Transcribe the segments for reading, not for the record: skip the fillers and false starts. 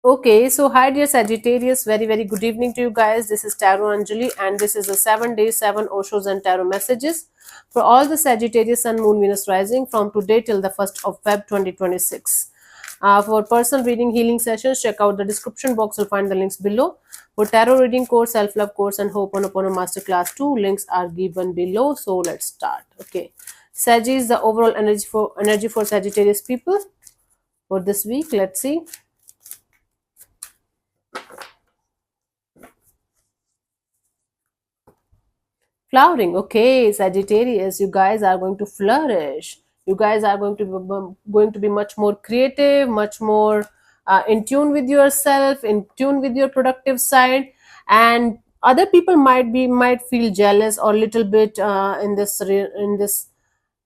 Okay, so hi dear Sagittarius, very good evening to you guys. This is Tarot Anjali, and this is the 7 day 7 Oshos and Tarot messages for all the Sagittarius Sun, Moon, Venus rising from today till the 1st of Feb 2026. For personal reading healing sessions, check out the description box. You'll find the links below. For tarot reading course, self love course, and Ho'oponopono masterclass 2, links are given below. So let's start. Okay, Sagi is the overall energy for Sagittarius people for this week. Let's see. Flowering. Okay, Sagittarius, you guys are going to flourish. You guys are going to be much more creative, much more in tune with yourself, in tune with your productive side, and other people might feel jealous or little bit in this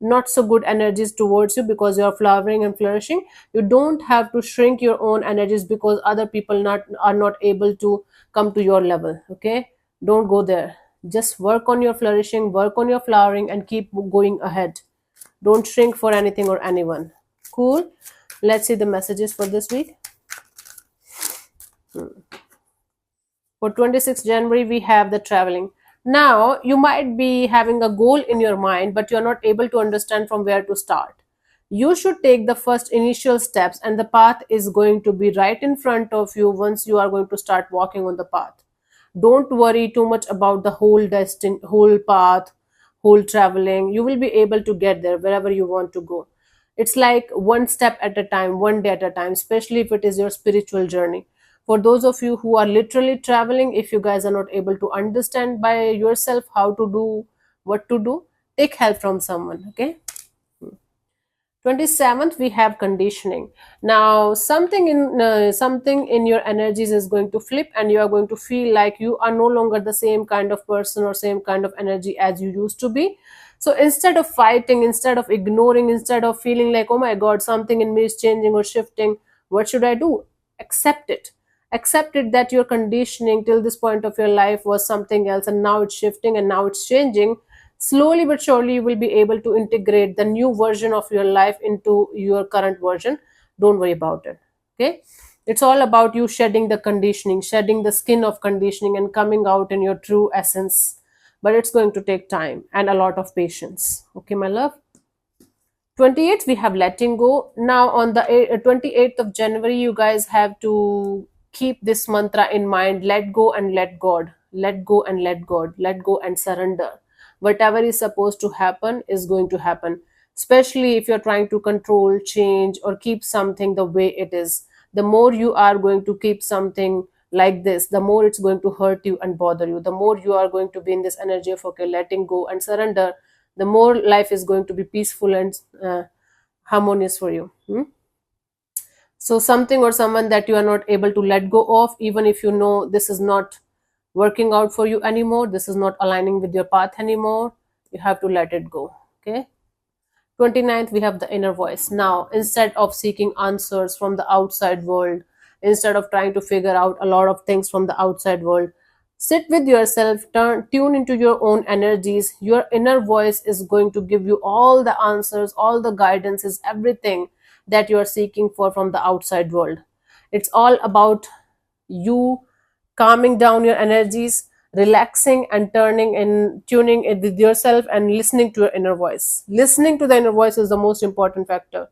not so good energies towards you because you are flowering and flourishing. You don't have to shrink your own energies because other people are not able to come to your level. Okay, don't go there. Just work on your flourishing, work on your flowering, and keep going ahead. Don't shrink for anything or anyone. Cool. Let's see the messages for this week. For 26th January, we have the traveling. Now, you might be having a goal in your mind, but you're not able to understand from where to start. You should take the first initial steps, and the path is going to be right in front of you once you are going to start walking on the path. Don't worry too much about the whole path, whole traveling. You will be able to get there wherever you want to go. It's like one step at a time, one day at a time, especially if it is your spiritual journey. For those of you who are literally traveling, if you guys are not able to understand by yourself how to do what to do, take help from someone. Okay. 27th, we have conditioning. Now something in your energies is going to flip, and you are going to feel like you are no longer the same kind of person or same kind of energy as you used to be. So instead of fighting, instead of ignoring, instead of feeling like, oh my god, something in me is changing or shifting, what should I do? Accept it. Accept it that your conditioning till this point of your life was something else, and now it's shifting and now it's changing. Slowly but surely you will be able to integrate the new version of your life into your current version. Don't worry about it. Okay, it's all about you shedding the conditioning, shedding the skin of conditioning, and coming out in your true essence. But it's going to take time and a lot of patience. Okay, my love. 28th, we have letting go. Now on the 28th of January, you guys have to keep this mantra in mind: let go and let God, let go and let God, let go and surrender. Whatever is supposed to happen is going to happen, especially if you're trying to control, change, or keep something the way it is. The more you are going to keep something like this, the more it's going to hurt you and bother you. The more you are going to be in this energy of, okay, letting go and surrender, the more life is going to be peaceful and harmonious for you. So something or someone that you are not able to let go of, even if you know this is not working out for you anymore, this is not aligning with your path anymore, you have to let it go. Okay. 29th, we have the inner voice. Now, instead of seeking answers from the outside world, instead of trying to figure out a lot of things from the outside world, sit with yourself, tune into your own energies. Your inner voice is going to give you all the answers, all the guidances, everything that you are seeking for from the outside world. It's all about you calming down your energies, relaxing, and tuning it with yourself and listening to your inner voice. Listening to the inner voice is the most important factor.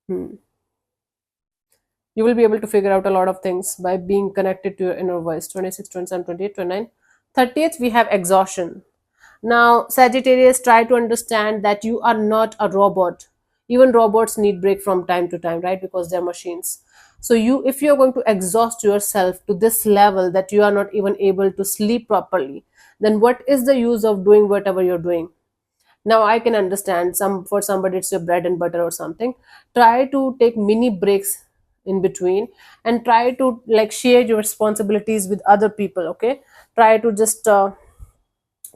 You will be able to figure out a lot of things by being connected to your inner voice. 26, 27, 28, 29. 30th, we have exhaustion. Now, Sagittarius, try to understand that you are not a robot. Even robots need break from time to time, right? Because they're machines. So if you're going to exhaust yourself to this level that you are not even able to sleep properly, then what is the use of doing whatever you're doing? Now I can understand for somebody it's your bread and butter or something. Try to take mini breaks in between, and try to like share your responsibilities with other people. Okay, try to just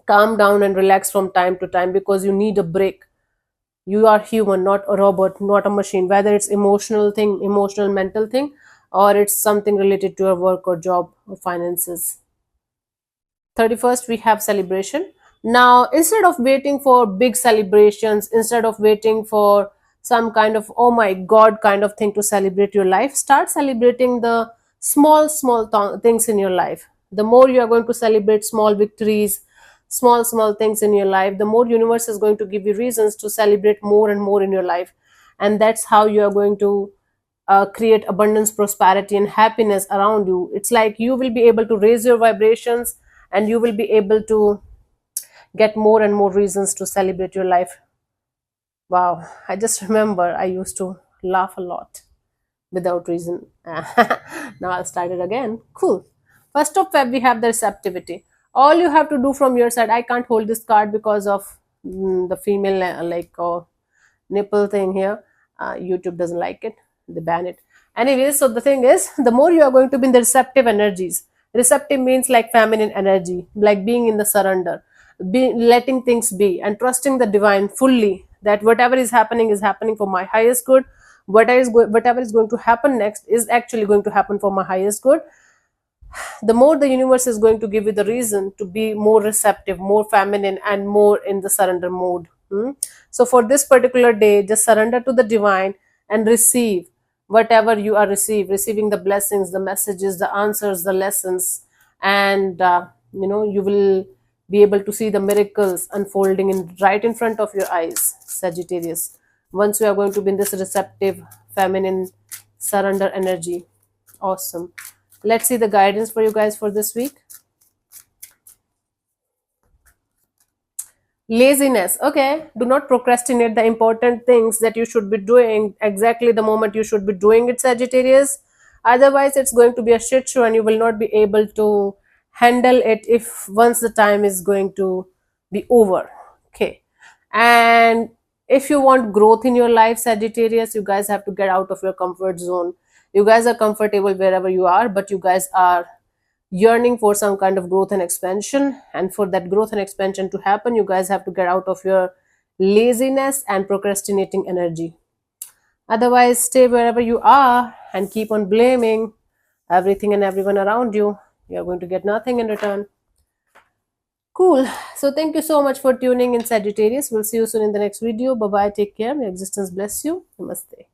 calm down and relax from time to time, because you need a break. You are human, not a robot, not a machine, whether it's emotional mental thing, or it's something related to your work or job or finances. 31st, we have celebration. Now, instead of waiting for big celebrations, instead of waiting for some kind of oh my god kind of thing to celebrate your life, start celebrating the things in your life. The more you are going to celebrate small victories, small things in your life, the more universe is going to give you reasons to celebrate more and more in your life. And that's how you are going to create abundance, prosperity, and happiness around you. It's like you will be able to raise your vibrations, and you will be able to get more and more reasons to celebrate your life. Wow, I just remember I used to laugh a lot without reason. Now I'll start it again. Cool. First of Feb, we have the receptivity. All you have to do from your side, I can't hold this card because of the female nipple thing here. YouTube doesn't like it, they ban it. Anyway, so the thing is, the more you are going to be in the receptive energies. Receptive means like feminine energy, like being in the surrender, letting things be, and trusting the divine fully, that whatever is happening for my highest good. Whatever is going to happen next is actually going to happen for my highest good. The more the universe is going to give you the reason to be more receptive, more feminine, and more in the surrender mode. So for this particular day, just surrender to the divine and receive whatever you are receiving the blessings, the messages, the answers, the lessons. And you will be able to see the miracles unfolding right in front of your eyes, Sagittarius, once you are going to be in this receptive, feminine, surrender energy. Awesome. Let's see the guidance for you guys for this week. Laziness. Okay, do not procrastinate the important things that you should be doing exactly the moment you should be doing it, Sagittarius. Otherwise, it's going to be a shit show and you will not be able to handle it if once the time is going to be over. Okay. And if you want growth in your life, Sagittarius, you guys have to get out of your comfort zone. You guys are comfortable wherever you are, but you guys are yearning for some kind of growth and expansion. And for that growth and expansion to happen, you guys have to get out of your laziness and procrastinating energy. Otherwise, stay wherever you are and keep on blaming everything and everyone around you. You're going to get nothing in return. Cool. So thank you so much for tuning in, Sagittarius. We'll see you soon in the next video. Bye bye. Take care. May existence bless you. Namaste.